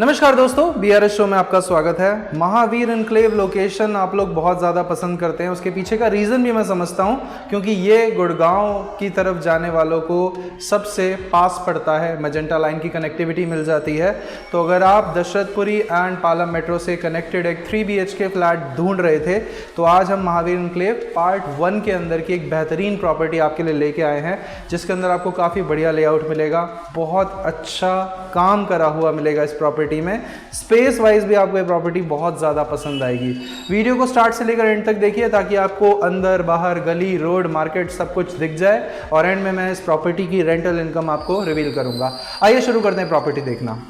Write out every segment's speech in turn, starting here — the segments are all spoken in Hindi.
नमस्कार दोस्तों, BRS शो में आपका स्वागत है। महावीर इनक्लेव लोकेशन आप लोग बहुत ज़्यादा पसंद करते हैं। उसके पीछे का रीज़न भी मैं समझता हूं, क्योंकि ये गुड़गांव की तरफ जाने वालों को सबसे पास पड़ता है, मैजेंटा लाइन की कनेक्टिविटी मिल जाती है। तो अगर आप दशरथपुरी एंड पालम मेट्रो से कनेक्टेड एक 3 BHK फ्लैट ढूंढ रहे थे, तो आज हम महावीर इनक्लेव पार्ट 1 के अंदर की एक बेहतरीन प्रॉपर्टी आपके लिए लेके आए हैं, जिसके अंदर आपको काफ़ी बढ़िया लेआउट मिलेगा, बहुत अच्छा काम करा हुआ मिलेगा इस प्रॉपर्टी में। स्पेस वाइज भी आपको ये प्रॉपर्टी बहुत ज़्यादा पसंद आएगी। वीडियो को स्टार्ट से लेकर एंड तक देखिए, ताकि आपको अंदर बाहर गली रोड मार्केट सब कुछ दिख जाए, और एंड में मैं इस प्रॉपर्टी की रेंटल इनकम आपको रिवील करूंगा। आइए शुरू करते हैं प्रॉपर्टी देखना।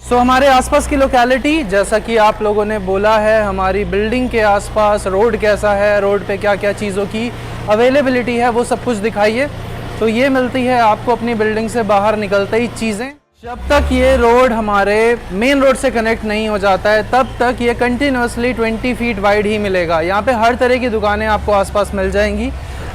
हमारे आसपास की लोकेलिटी, जैसा कि आप लोगों ने बोला है, हमारी बिल्डिंग के आसपास रोड कैसा है, रोड पे क्या क्या चीज़ों की अवेलेबिलिटी है, वो सब कुछ दिखाइए। तो ये मिलती है आपको अपनी बिल्डिंग से बाहर निकलते ही चीज़ें। जब तक ये रोड हमारे मेन रोड से कनेक्ट नहीं हो जाता है, तब तक ये कंटिन्यूसली 20 फीट वाइड ही मिलेगा। यहाँ पे हर तरह की दुकानें आपको आसपास मिल जाएंगी।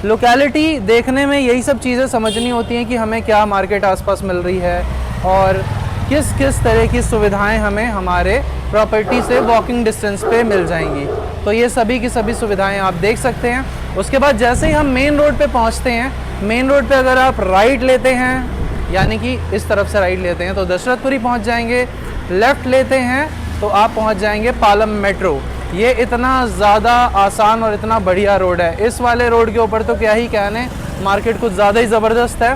लोकेलिटी देखने में यही सब चीज़ें समझनी होती हैं कि हमें क्या मार्केट आसपास मिल रही है और किस किस तरह की सुविधाएं हमें हमारे प्रॉपर्टी से वॉकिंग डिस्टेंस पे मिल जाएंगी। तो ये सभी की सभी सुविधाएं आप देख सकते हैं। उसके बाद जैसे ही हम मेन रोड पे पहुंचते हैं, मेन रोड पे अगर आप राइट लेते हैं, यानी कि इस तरफ से राइट लेते हैं, तो दशरथपुरी पहुंच जाएंगे। लेफ़्ट लेते हैं तो आप पहुंच जाएंगे पालम मेट्रो। ये इतना ज़्यादा आसान और इतना बढ़िया रोड है। इस वाले रोड के ऊपर तो क्या ही कहने, मार्केट कुछ ज़्यादा ही ज़बरदस्त है।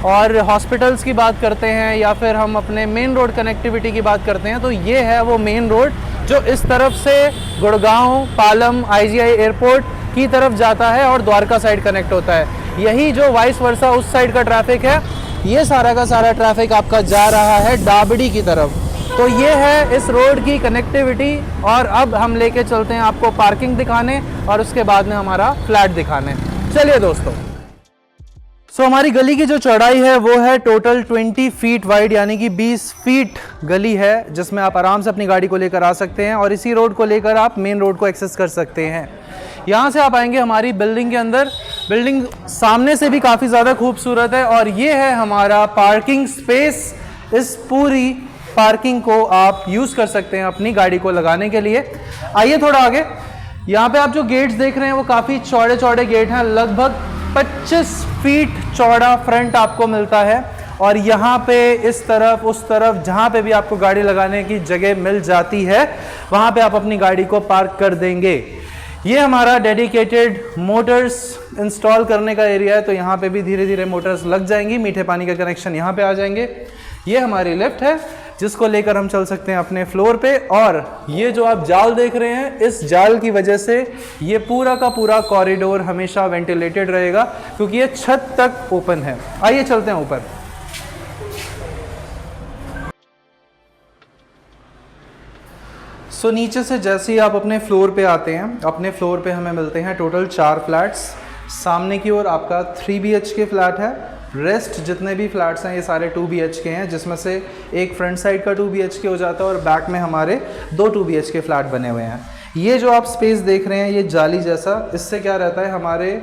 और हॉस्पिटल्स की बात करते हैं या फिर हम अपने मेन रोड कनेक्टिविटी की बात करते हैं, तो ये है वो मेन रोड जो इस तरफ से गुड़गांव पालम IGI एयरपोर्ट की तरफ जाता है और द्वारका साइड कनेक्ट होता है। यही जो वाइस वर्सा उस साइड का ट्रैफिक है, ये सारा का सारा ट्रैफिक आपका जा रहा है डाबड़ी की तरफ। तो ये है इस रोड की कनेक्टिविटी। और अब हम लेके चलते हैं आपको पार्किंग दिखाने और उसके बाद में हमारा फ्लैट दिखाने। चलिए दोस्तों, हमारी गली की जो चौड़ाई है वो है टोटल 20 फीट वाइड, यानी कि 20 फीट गली है, जिसमें आप आराम से अपनी गाड़ी को लेकर आ सकते हैं और इसी रोड को लेकर आप मेन रोड को एक्सेस कर सकते हैं। यहाँ से आप आएंगे हमारी बिल्डिंग के अंदर। बिल्डिंग सामने से भी काफ़ी ज़्यादा खूबसूरत है और ये है हमारा पार्किंग स्पेस। इस पूरी पार्किंग को आप यूज़ कर सकते हैं अपनी गाड़ी को लगाने के लिए। आइए थोड़ा आगे। यहाँ पे आप जो गेट्स देख रहे हैं वो काफ़ी चौड़े चौड़े गेट हैं, लगभग 25 फीट चौड़ा फ्रंट आपको मिलता है। और यहाँ पे इस तरफ उस तरफ जहाँ पे भी आपको गाड़ी लगाने की जगह मिल जाती है, वहाँ पे आप अपनी गाड़ी को पार्क कर देंगे। ये हमारा डेडिकेटेड मोटर्स इंस्टॉल करने का एरिया है, तो यहाँ पे भी धीरे धीरे मोटर्स लग जाएंगी। मीठे पानी का कनेक्शन यहाँ पे आ जाएंगे। ये हमारी लिफ्ट है, जिसको लेकर हम चल सकते हैं अपने फ्लोर पे। और ये जो आप जाल देख रहे हैं, इस जाल की वजह से ये पूरा का पूरा कॉरिडोर हमेशा वेंटिलेटेड रहेगा, क्योंकि ये छत तक ओपन है। आइए चलते हैं ऊपर। नीचे से जैसे ही आप अपने फ्लोर पे आते हैं, अपने फ्लोर पे हमें मिलते हैं टोटल 4 फ्लैट्स। सामने की ओर आपका 3 BHK फ्लैट है। रेस्ट जितने भी फ्लैट्स हैं ये सारे 2 BHK हैं, जिसमें से एक फ्रंट साइड का 2 BHK हो जाता है और बैक में हमारे 2 2 BHK फ्लैट बने हुए हैं। ये जो आप स्पेस देख रहे हैं, ये जाली जैसा, इससे क्या रहता है, हमारे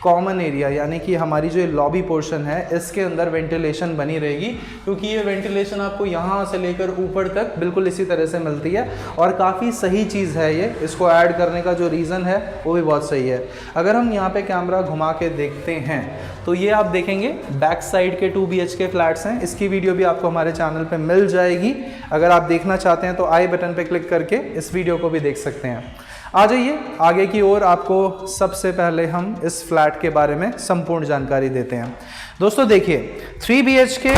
कॉमन एरिया यानी कि हमारी जो लॉबी पोर्शन है, इसके अंदर वेंटिलेशन बनी रहेगी, क्योंकि ये वेंटिलेशन आपको यहाँ से लेकर ऊपर तक बिल्कुल इसी तरह से मिलती है। और काफ़ी सही चीज़ है ये। इसको ऐड करने का जो रीज़न है वो भी बहुत सही है। अगर हम यहाँ पे कैमरा घुमा के देखते हैं तो ये आप देखेंगे बैक साइड के 2 BHK फ्लैट्स हैं। इसकी वीडियो भी आपको हमारे चैनल पे मिल जाएगी। अगर आप देखना चाहते हैं तो आई बटन पे क्लिक करके इस वीडियो को भी देख सकते हैं। आ जाइए आगे की ओर, आपको सबसे पहले हम इस फ्लैट के बारे में संपूर्ण जानकारी देते हैं। दोस्तों देखिए, 3 BHK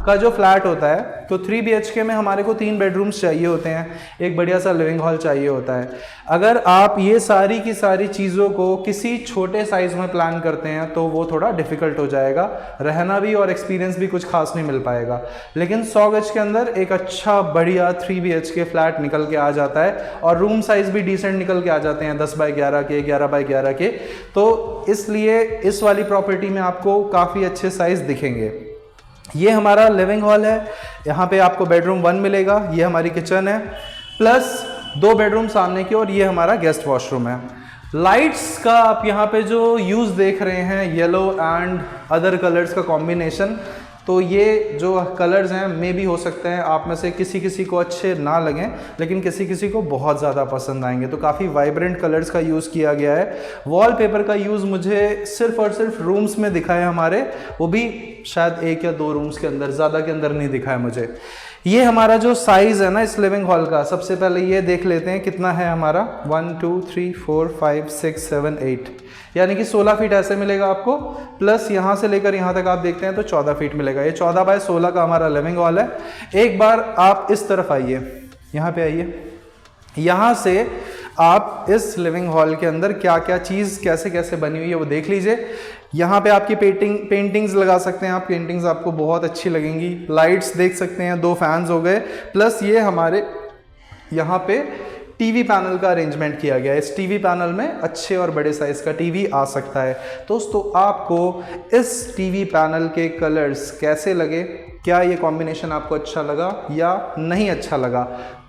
का जो फ्लैट होता है, तो 3 BHK में हमारे को 3 बेडरूम्स चाहिए होते हैं, एक बढ़िया सा लिविंग हॉल चाहिए होता है। अगर आप ये सारी की सारी चीज़ों को किसी छोटे साइज़ में प्लान करते हैं तो वो थोड़ा डिफ़िकल्ट हो जाएगा, रहना भी और एक्सपीरियंस भी कुछ खास नहीं मिल पाएगा। लेकिन 100 गज के अंदर एक अच्छा बढ़िया 3 BHK फ्लैट निकल के आ जाता है और रूम साइज़ भी डिसेंट निकल के आ जाते हैं, 10 बाई 11 के, 11 बाई 11 के। तो इसलिए इस वाली प्रॉपर्टी में आपको काफ़ी अच्छे साइज़ दिखेंगे। ये हमारा लिविंग हॉल है, यहाँ पे आपको बेडरूम 1 मिलेगा। ये हमारी किचन है, प्लस 2 बेडरूम सामने की और ये हमारा गेस्ट वॉशरूम है। लाइट्स का आप यहाँ पे जो यूज़ देख रहे हैं, येलो एंड अदर कलर्स का कॉम्बिनेशन, तो ये जो कलर्स हैं मे भी हो सकते हैं आप में से किसी किसी को अच्छे ना लगें, लेकिन किसी किसी को बहुत ज़्यादा पसंद आएंगे। तो काफ़ी वाइब्रेंट कलर्स का यूज़ किया गया है। वॉलपेपर का यूज़ मुझे सिर्फ और सिर्फ रूम्स में दिखा है हमारे, वो भी शायद 1 या 2 रूम्स के अंदर, ज़्यादा के अंदर नहीं दिखा है मुझे। ये हमारा जो साइज़ है ना इस लिविंग हॉल का, सबसे पहले ये देख लेते हैं कितना है हमारा। 1 2 3 4 5 6 7 8, यानी कि 16 फीट ऐसे मिलेगा आपको, प्लस यहाँ से लेकर यहाँ तक आप देखते हैं तो 14 फीट मिलेगा। ये 14 बाय 16 का हमारा लिविंग हॉल है। एक बार आप इस तरफ आइए, यहाँ पे आइए, यहाँ से आप इस लिविंग हॉल के अंदर क्या क्या चीज़ कैसे कैसे बनी हुई है वो देख लीजिए। यहाँ पे आपकी पेंटिंग्स लगा सकते हैं आप, पेंटिंग्स आपको बहुत अच्छी लगेंगी। लाइट्स देख सकते हैं, 2 फैंस हो गए, प्लस ये हमारे यहाँ पे टीवी पैनल का अरेंजमेंट किया गया है। इस टीवी पैनल में अच्छे और बड़े साइज़ का टीवी आ सकता है। दोस्तों आपको इस टीवी पैनल के कलर्स कैसे लगे, क्या ये कॉम्बिनेशन आपको अच्छा लगा या नहीं अच्छा लगा,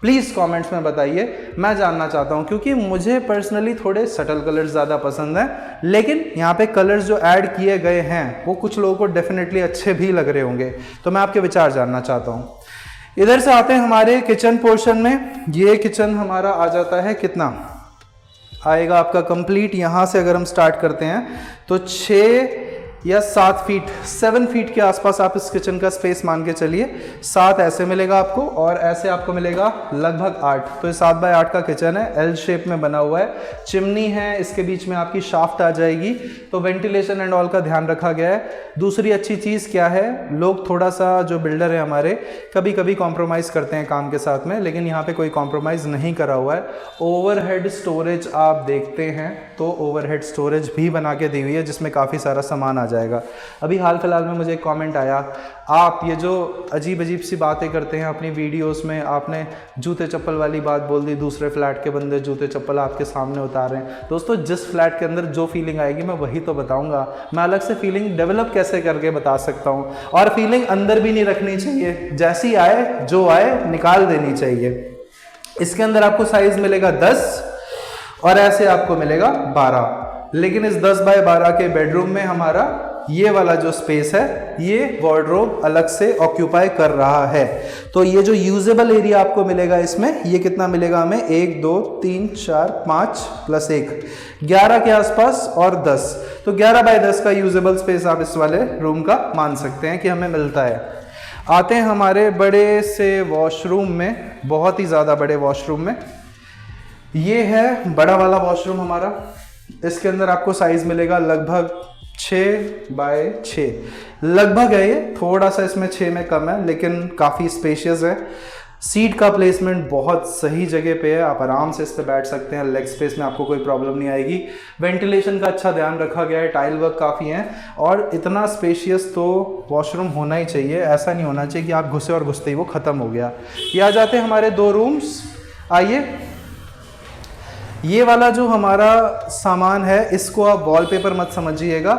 प्लीज़ कमेंट्स में बताइए, मैं जानना चाहता हूँ। क्योंकि मुझे पर्सनली थोड़े सटल कलर्स ज़्यादा पसंद हैं, लेकिन यहाँ पे कलर्स जो ऐड किए गए हैं वो कुछ लोगों को डेफिनेटली अच्छे भी लग रहे होंगे। तो मैं आपके विचार जानना चाहता हूँ। इधर से आते हैं हमारे किचन पोर्शन में। ये किचन हमारा आ जाता है, कितना आएगा आपका कंप्लीट, यहाँ से अगर हम स्टार्ट करते हैं तो 6 या 7 फीट, 7 फीट के आसपास आप इस किचन का स्पेस मान के चलिए। 7 ऐसे मिलेगा आपको और ऐसे आपको मिलेगा लगभग 8। तो ये 7 बाय 8 का किचन है, एल शेप में बना हुआ है। चिमनी है, इसके बीच में आपकी शाफ्ट आ जाएगी, तो वेंटिलेशन एंड ऑल का ध्यान रखा गया है। दूसरी अच्छी चीज़ क्या है, लोग थोड़ा सा जो बिल्डर है हमारे कभी कभी कॉम्प्रोमाइज़ करते हैं काम के साथ में, लेकिन यहाँ पे कोई कॉम्प्रोमाइज़ नहीं करा हुआ है। ओवरहेड स्टोरेज आप देखते हैं तो ओवरहेड स्टोरेज भी बना के दी हुई है, जिसमें काफ़ी सारा सामान आ जाएगा। अभी हाल फिलहाल में मुझे एक कमेंट आया, आप ये जो अजीब अजीब सी बातें करते हैं अपनी वीडियोस में, आपने जूते चप्पल वाली बात बोल दी, दूसरे फ्लैट के बंदे जूते चप्पल आपके सामने उतार रहे हैं। दोस्तों जिस फ्लैट के अंदर जो फीलिंग आएगी मैं वही तो बताऊंगा, मैं अलग से फीलिंग डेवलप कैसे करके बता सकता हूँ। और फीलिंग अंदर भी नहीं रखनी चाहिए, जैसी आए जो आए निकाल देनी चाहिए। इसके अंदर आपको साइज मिलेगा 10 और ऐसे आपको मिलेगा 12। लेकिन इस 10 बाय 12 के बेडरूम में हमारा ये वाला जो स्पेस है ये वार्डरोब अलग से ऑक्यूपाई कर रहा है। तो ये जो यूजेबल एरिया आपको मिलेगा इसमें, ये कितना मिलेगा हमें, 1 2 3 4 5 प्लस 1 11 के आसपास और 10। तो 11 बाय 10 का यूजेबल स्पेस आप इस वाले रूम का मान सकते हैं कि हमें मिलता है। आते हैं हमारे बड़े से वॉशरूम में, बहुत ही ज़्यादा बड़े वॉशरूम में। ये है बड़ा वाला वॉशरूम हमारा। इसके अंदर आपको साइज मिलेगा लगभग 6 बाय 6 लगभग है, ये थोड़ा सा इसमें 6 में कम है, लेकिन काफ़ी स्पेशियस है। सीट का प्लेसमेंट बहुत सही जगह पे है, आप आराम से इस पर बैठ सकते हैं, लेग स्पेस में आपको कोई प्रॉब्लम नहीं आएगी। वेंटिलेशन का अच्छा ध्यान रखा गया है, टाइल वर्क काफ़ी है और इतना स्पेशियस तो वॉशरूम होना ही चाहिए। ऐसा नहीं होना चाहिए कि आप घुसे और घुसते ही वो ख़त्म हो गया। ये आ जाते हैं हमारे 2 रूम्स। आइए, ये वाला जो हमारा सामान है इसको आप वॉलपेपर मत समझिएगा,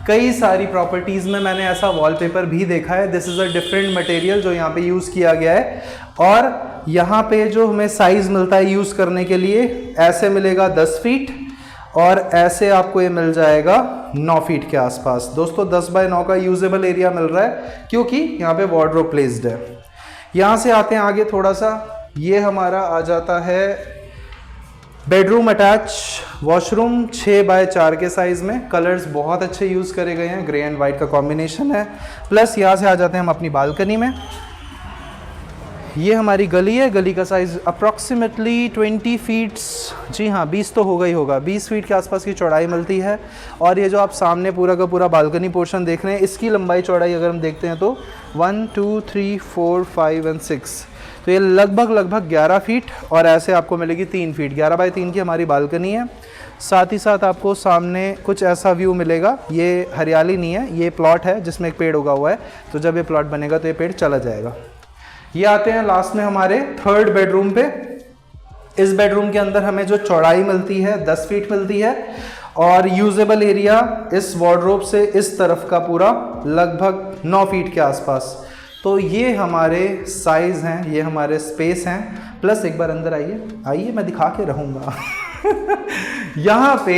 कई सारी प्रॉपर्टीज़ में मैंने ऐसा वॉलपेपर भी देखा है। This is a different material जो यहाँ पे यूज़ किया गया है। और यहाँ पे जो हमें साइज़ मिलता है यूज़ करने के लिए, ऐसे मिलेगा 10 फीट और ऐसे आपको ये मिल जाएगा 9 फीट के आसपास। दोस्तों 10 बाय 9 का यूजेबल एरिया मिल रहा है क्योंकि यहाँ पे वार्डरोब प्लेस्ड है। यहाँ से आते हैं आगे थोड़ा सा, ये हमारा आ जाता है बेडरूम अटैच वॉशरूम 6 बाय 4 के साइज़ में। कलर्स बहुत अच्छे यूज़ करे गए हैं, ग्रे एंड वाइट का कॉम्बिनेशन है। प्लस यहाँ से आ जाते हैं हम अपनी बालकनी में। ये हमारी गली है, गली का साइज़ अप्रॉक्सीमेटली 20 फीट्स, जी हाँ 20 तो होगा ही होगा, 20 फीट के आसपास की चौड़ाई मिलती है। और ये जो आप सामने पूरा का पूरा बालकनी पोर्शन देख रहे हैं, इसकी लंबाई चौड़ाई अगर हम देखते हैं तो 1 2 3 4 5 एंड 6, तो ये लगभग 11 फीट और ऐसे आपको मिलेगी 3 फीट। 11 बाय 3 की हमारी बालकनी है। साथ ही साथ आपको सामने कुछ ऐसा व्यू मिलेगा, ये हरियाली नहीं है, ये प्लॉट है जिसमें एक पेड़ उगा हुआ है, तो जब ये प्लॉट बनेगा तो ये पेड़ चला जाएगा। ये आते हैं लास्ट में हमारे 3rd बेडरूम पे। इस बेडरूम के अंदर हमें जो चौड़ाई मिलती है 10 फीट मिलती है और यूजेबल एरिया इस वार्डरोब से इस तरफ का पूरा लगभग 9 फीट के आसपास। तो ये हमारे साइज़ हैं, ये हमारे स्पेस हैं, प्लस एक बार अंदर आइए मैं दिखा के रहूँगा। यहाँ पे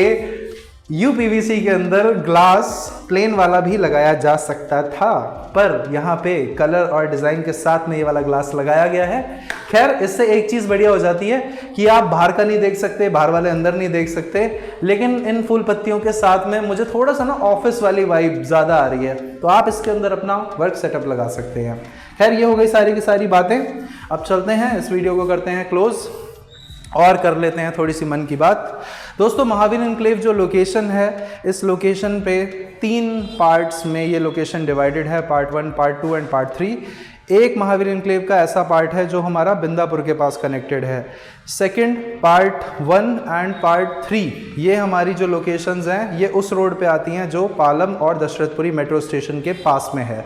UPVC के अंदर ग्लास प्लेन वाला भी लगाया जा सकता था, पर यहाँ पे कलर और डिज़ाइन के साथ में ये वाला ग्लास लगाया गया है। खैर, इससे एक चीज़ बढ़िया हो जाती है कि आप बाहर का नहीं देख सकते, बाहर वाले अंदर नहीं देख सकते, लेकिन इन फूल पत्तियों के साथ में मुझे थोड़ा सा ना ऑफिस वाली वाइब ज़्यादा आ रही है, तो आप इसके अंदर अपना वर्क सेटअप लगा सकते हैं। खैर, ये हो गई सारी की सारी बातें। अब चलते हैं, इस वीडियो को करते हैं क्लोज और कर लेते हैं थोड़ी सी मन की बात। दोस्तों, महावीर एनक्लेव जो लोकेशन है, इस लोकेशन पे 3 पार्ट्स में ये लोकेशन डिवाइडेड है, पार्ट 1, पार्ट 2 एंड पार्ट 3। एक महावीर एनक्लेव का ऐसा पार्ट है जो हमारा बिंदापुर के पास कनेक्टेड है। सेकंड, पार्ट 1 एंड पार्ट 3 ये हमारी जो लोकेशंस हैं ये उस रोड पे आती हैं जो पालम और दशरथपुरी मेट्रो स्टेशन के पास में है।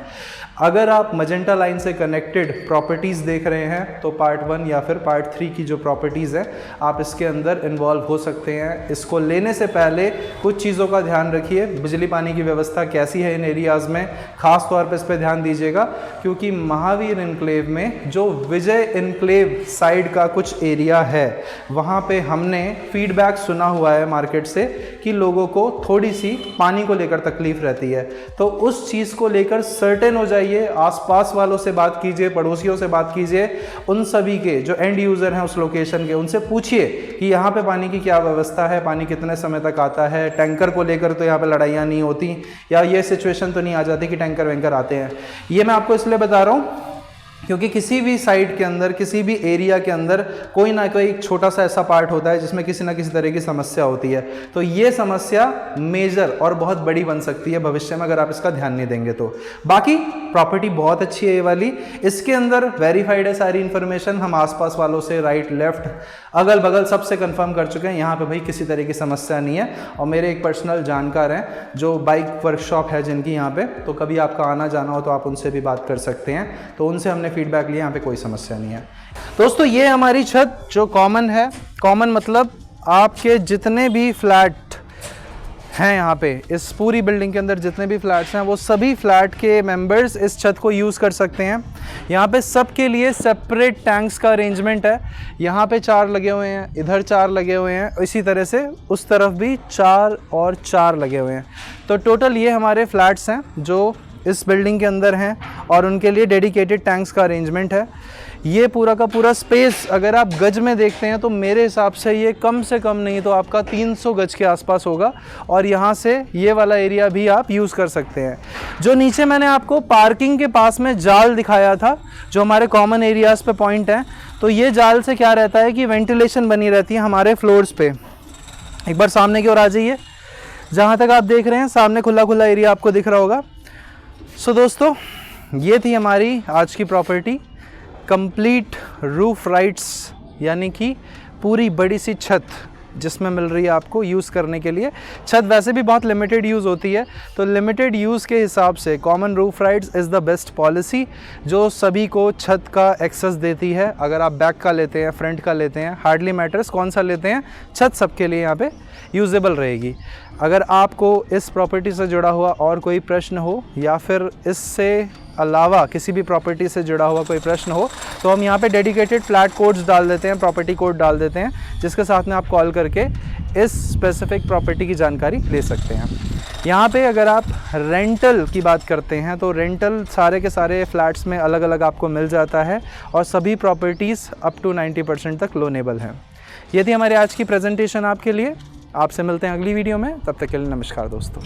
अगर आप मजेंटा लाइन से कनेक्टेड प्रॉपर्टीज़ देख रहे हैं तो पार्ट 1 या फिर पार्ट 3 की जो प्रॉपर्टीज़ है आप इसके अंदर इन्वॉल्व हो सकते हैं। इसको लेने से पहले कुछ चीज़ों का ध्यान रखिए। बिजली पानी की व्यवस्था कैसी है इन एरियाज़ में, ख़ास तौर पर इस पर ध्यान दीजिएगा, क्योंकि महावीर एनक्लेव में जो विजय एनक्लेव साइड का कुछ एरिया है वहाँ पे हमने फीडबैक सुना हुआ है मार्केट से कि लोगों को थोड़ी सी पानी को लेकर तकलीफ़ रहती है। तो उस चीज़ को लेकर सर्टेन हो जाइए, आसपास वालों से बात कीजिए, पड़ोसियों से बात कीजिए, उन सभी के जो एंड यूज़र हैं उस लोकेशन के, उनसे पूछिए कि यहाँ पे पानी की क्या व्यवस्था है, पानी कितने समय तक आता है, टैंकर को लेकर तो यहाँ पे लड़ाइयाँ नहीं होती, या ये सिचुएशन तो नहीं आ जाती कि टैंकर वैंकर आते हैं। ये मैं आपको इसलिए बता रहा हूँ क्योंकि किसी भी साइट के अंदर, किसी भी एरिया के अंदर कोई ना कोई एक छोटा सा ऐसा पार्ट होता है जिसमें किसी ना किसी तरह की समस्या होती है। तो ये समस्या मेजर और बहुत बड़ी बन सकती है भविष्य में अगर आप इसका ध्यान नहीं देंगे तो। बाकी प्रॉपर्टी बहुत अच्छी है ये वाली, इसके अंदर वेरीफाइड है सारी इन्फॉर्मेशन। हम आसपास वालों से राइट लेफ्ट अगल बगल सबसे कंफर्म कर चुके हैं, यहाँ पे भाई किसी तरह की समस्या नहीं है। और मेरे एक पर्सनल जानकार हैं जो बाइक वर्कशॉप है जिनकी यहाँ पे, तो कभी आपका आना जाना हो तो आप उनसे भी बात कर सकते हैं। तो उनसे हमने फीडबैक लिया, यहाँ पे कोई समस्या नहीं है। दोस्तों, ये हमारी छत जो कॉमन है, कॉमन मतलब आपके जितने भी फ्लैट हैं यहाँ पे, इस पूरी बिल्डिंग के अंदर जितने भी फ्लैट्स हैं वो सभी फ्लैट के मेंबर्स इस छत को यूज़ कर सकते हैं। यहाँ पे सबके लिए सेपरेट टैंक्स का अरेंजमेंट है। यहाँ पे 4 लगे हुए हैं, इधर 4 लगे हुए हैं, इसी तरह से उस तरफ भी 4 और 4 लगे हुए हैं। तो टोटल ये हमारे फ्लैट्स हैं जो इस बिल्डिंग के अंदर हैं और उनके लिए डेडिकेटेड टैंक्स का अरेंजमेंट है। ये पूरा का पूरा स्पेस अगर आप गज में देखते हैं तो मेरे हिसाब से ये कम से कम नहीं तो आपका 300 गज के आसपास होगा, और यहाँ से ये वाला एरिया भी आप यूज़ कर सकते हैं। जो नीचे मैंने आपको पार्किंग के पास में जाल दिखाया था जो हमारे कॉमन एरियाज़ पे पॉइंट हैं, तो ये जाल से क्या रहता है कि वेंटिलेशन बनी रहती है हमारे फ्लोर्स पे। एक बार सामने की ओर आ जाइए, जहाँ तक आप देख रहे हैं सामने खुला खुला एरिया आपको दिख रहा होगा। सो दोस्तों, ये थी हमारी आज की प्रॉपर्टी, कंप्लीट रूफ राइट्स, यानी कि पूरी बड़ी सी छत जिसमें मिल रही है आपको यूज़ करने के लिए। छत वैसे भी बहुत लिमिटेड यूज़ होती है, तो लिमिटेड यूज़ के हिसाब से common roof rights is the best policy जो सभी को छत का एक्सेस देती है। अगर आप बैक का लेते हैं, फ्रंट का लेते हैं, हार्डली मैटर्स कौन सा लेते हैं, छत सबके लिए यहाँ पे यूजेबल रहेगी। अगर आपको इस प्रॉपर्टी से जुड़ा हुआ और कोई प्रश्न हो या फिर इससे अलावा किसी भी प्रॉपर्टी से जुड़ा हुआ कोई प्रश्न हो, तो हम यहाँ पे डेडिकेटेड फ्लैट कोड्स डाल देते हैं, प्रॉपर्टी कोड डाल देते हैं, जिसके साथ में आप कॉल करके इस स्पेसिफिक प्रॉपर्टी की जानकारी ले सकते हैं। यहाँ पे अगर आप रेंटल की बात करते हैं तो रेंटल सारे के सारे फ्लैट्स में अलग अलग आपको मिल जाता है और सभी प्रॉपर्टीज़ अप टू 90% तक लोनेबल हैं। ये थी हमारी आज की प्रेजेंटेशन आपके लिए। आपसे मिलते हैं अगली वीडियो में, तब तक के लिए नमस्कार दोस्तों।